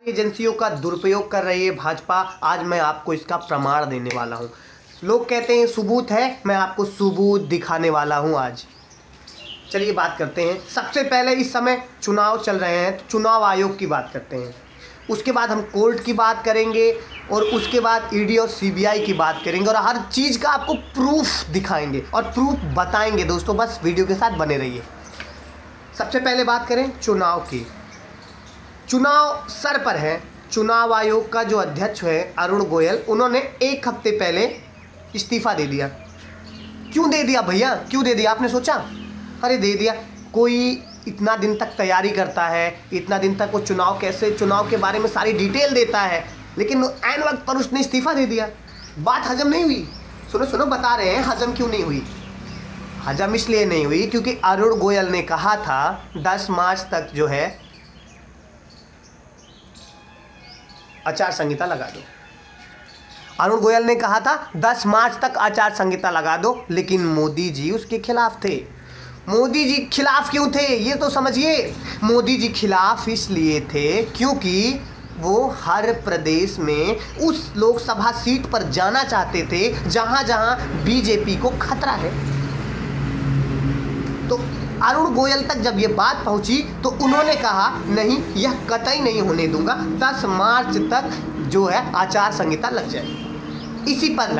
एजेंसियों का दुरुपयोग कर रही है भाजपा। आज मैं आपको इसका प्रमाण देने वाला हूं। लोग कहते हैं सबूत है, मैं आपको सबूत दिखाने वाला हूं आज। चलिए बात करते हैं। सबसे पहले इस समय चुनाव चल रहे हैं तो चुनाव आयोग की बात करते हैं। उसके बाद हम कोर्ट की बात करेंगे और उसके बाद ईडी और सीबीआई की बात करेंगे और हर चीज़ का आपको प्रूफ दिखाएंगे और प्रूफ बताएंगे। दोस्तों बस वीडियो के साथ बने रहिए। सबसे पहले बात करें चुनाव की। चुनाव सर पर है। चुनाव आयोग का जो अध्यक्ष है अरुण गोयल, उन्होंने एक हफ्ते पहले इस्तीफा दे दिया। क्यों दे दिया भैया, क्यों दे दिया? आपने सोचा? अरे दे दिया। कोई इतना दिन तक तैयारी करता है, इतना दिन तक वो चुनाव के बारे में सारी डिटेल देता है, लेकिन ऐन वक्त पर उसने इस्तीफा दे दिया। बात हजम नहीं हुई। सुनो सुनो, बता रहे हैं हजम क्यों नहीं हुई। हजम इसलिए नहीं हुई क्योंकि अरुण गोयल ने कहा था 10 मार्च तक जो है आचार संहिता लगा दो। अरुण गोयल ने कहा था 10 मार्च तक आचार संहिता लगा दो, लेकिन मोदी जी उसके खिलाफ थे। मोदी जी खिलाफ क्यों थे ये तो समझिए। मोदी जी खिलाफ इसलिए थे क्योंकि वो हर प्रदेश में उस लोकसभा सीट पर जाना चाहते थे जहां जहां बीजेपी को खतरा है। तो अरुण गोयल तक जब ये बात पहुंची तो उन्होंने कहा नहीं, यह कतई नहीं होने दूंगा, 10 मार्च तक जो है आचार संहिता लग जाए। इसी पर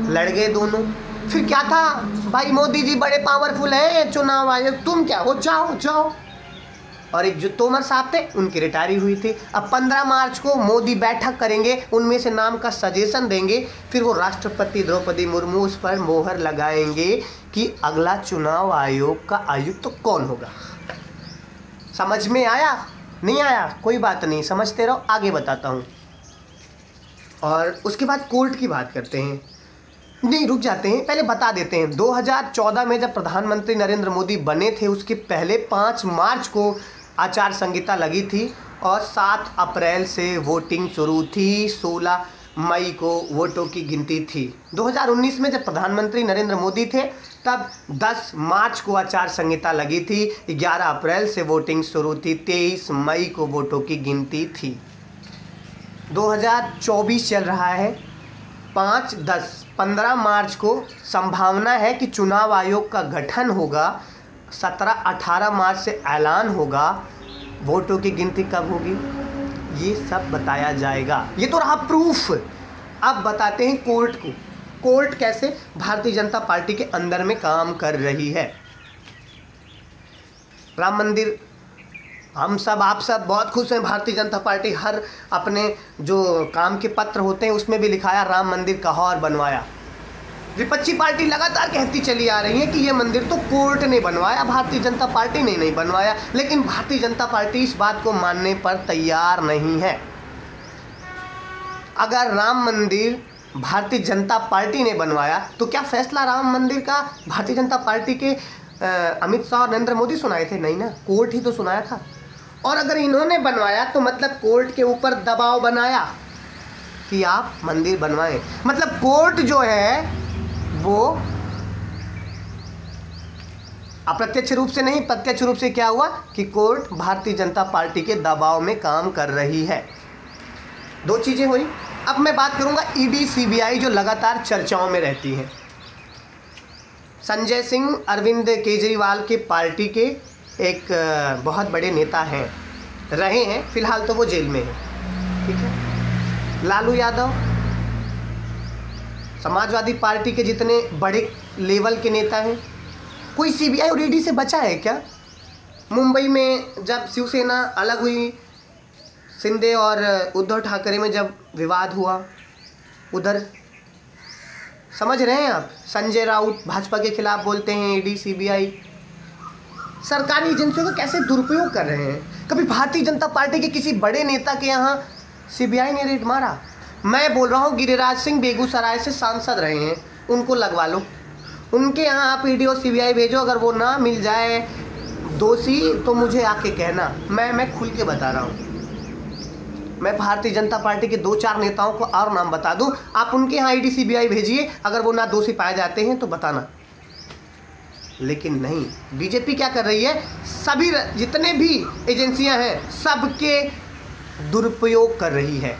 लड़ गए दोनों। फिर क्या था भाई, मोदी जी बड़े पावरफुल हैं, चुनाव आयोग तुम क्या हो, जाओ जाओ। और एक जो तोमर साहब थे उनकी रिटायरी हुई थी। अब 15 मार्च को मोदी बैठक करेंगे, उनमें से नाम का सजेशन देंगे, फिर वो राष्ट्रपति द्रौपदी मुर्मू उस पर मोहर लगाएंगे कि अगला चुनाव आयोग का आयुक्त तो कौन होगा। समझ में आया? नहीं आया कोई बात नहीं, समझते रहो, आगे बताता हूँ। और उसके बाद कोर्ट की बात करते हैं। नहीं रुक जाते हैं, पहले बता देते हैं। 2014 में जब प्रधानमंत्री नरेंद्र मोदी बने थे उसके पहले 5 मार्च को आचार संहिता लगी थी और 7 अप्रैल से वोटिंग शुरू थी, 16 मई को वोटों की गिनती थी। 2019 में जब प्रधानमंत्री नरेंद्र मोदी थे तब 10 मार्च को आचार संहिता लगी थी, 11 अप्रैल से वोटिंग शुरू थी, 23 मई को वोटों की गिनती थी। 2024 चल रहा है, 5, 10, 15 मार्च को संभावना है कि चुनाव आयोग का गठन होगा, 17-18 मार्च से ऐलान होगा। वोटों की गिनती कब होगी ये सब बताया जाएगा। ये तो रहा प्रूफ। अब बताते हैं कोर्ट को। कोर्ट कैसे भारतीय जनता पार्टी के अंदर में काम कर रही है। राम मंदिर, हम सब आप सब बहुत खुश हैं। भारतीय जनता पार्टी हर अपने जो काम के पत्र होते हैं उसमें भी लिखाया राम मंदिर कहा और बनवाया। विपक्षी पार्टी लगातार कहती चली आ रही है कि ये मंदिर तो कोर्ट ने बनवाया, भारतीय जनता पार्टी ने नहीं बनवाया। लेकिन भारतीय जनता पार्टी इस बात को मानने पर तैयार नहीं है। अगर राम मंदिर भारतीय जनता पार्टी ने बनवाया तो क्या फैसला राम मंदिर का भारतीय जनता पार्टी के अमित शाह और नरेंद्र मोदी सुनाए थे? नहीं ना, कोर्ट ही तो सुनाया था। और अगर इन्होंने बनवाया तो मतलब कोर्ट के ऊपर दबाव बनाया कि आप मंदिर बनवाएं। मतलब कोर्ट जो है वो अप्रत्यक्ष रूप से नहीं, प्रत्यक्ष रूप से क्या हुआ कि कोर्ट भारतीय जनता पार्टी के दबाव में काम कर रही है। 2 चीजें हुई। अब मैं बात करूंगा ईडी सीबीआई जो लगातार चर्चाओं में रहती हैं। संजय सिंह अरविंद केजरीवाल के पार्टी के एक बहुत बड़े नेता हैं, रहे हैं, फिलहाल तो वो जेल में हैं, ठीक है। लालू यादव समाजवादी पार्टी के जितने बड़े लेवल के नेता हैं, कोई सीबीआई और ईडी से बचा है क्या? मुंबई में जब शिवसेना अलग हुई, शिंदे और उद्धव ठाकरे में जब विवाद हुआ, उधर समझ रहे हैं आप, संजय राउत भाजपा के खिलाफ बोलते हैं, ईडी सीबीआई सरकारी एजेंसियों का कैसे दुरुपयोग कर रहे हैं। कभी भारतीय जनता पार्टी के किसी बड़े नेता के यहाँ सीबीआई ने रेड मारा? मैं बोल रहा हूँ गिरिराज सिंह बेगूसराय से सांसद रहे हैं, उनको लगवा लो, उनके यहाँ आप ईडी और सीबीआई भेजो। अगर वो ना मिल जाए दोषी तो मुझे आके कहना, मैं खुल के बता रहा हूँ। मैं भारतीय जनता पार्टी के 2-4 नेताओं को और नाम बता दूँ, आप उनके यहाँ ईडी सीबीआई भेजिए, अगर वो ना दोषी पाए जाते हैं तो बताना। लेकिन नहीं, बीजेपी क्या कर रही है, सभी जितने भी एजेंसियां हैं सबके दुरुपयोग कर रही है।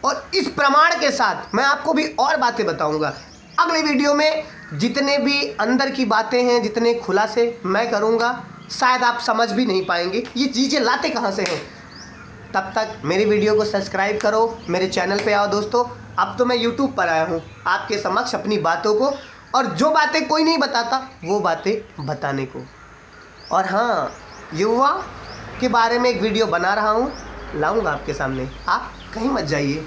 और इस प्रमाण के साथ मैं आपको भी और बातें बताऊंगा अगले वीडियो में। जितने भी अंदर की बातें हैं, जितने खुलासे मैं करूंगा, शायद आप समझ भी नहीं पाएंगे ये चीज़ें लाते कहाँ से हैं। तब तक मेरी वीडियो को सब्सक्राइब करो, मेरे चैनल पे आओ दोस्तों। अब तो मैं यूट्यूब पर आया हूँ आपके समक्ष अपनी बातों को, और जो बातें कोई नहीं बताता वो बातें बताने को। और हाँ, युवा के बारे में एक वीडियो बना रहा हूँ, लाऊंगा आपके सामने, आप कहीं मत जाइए।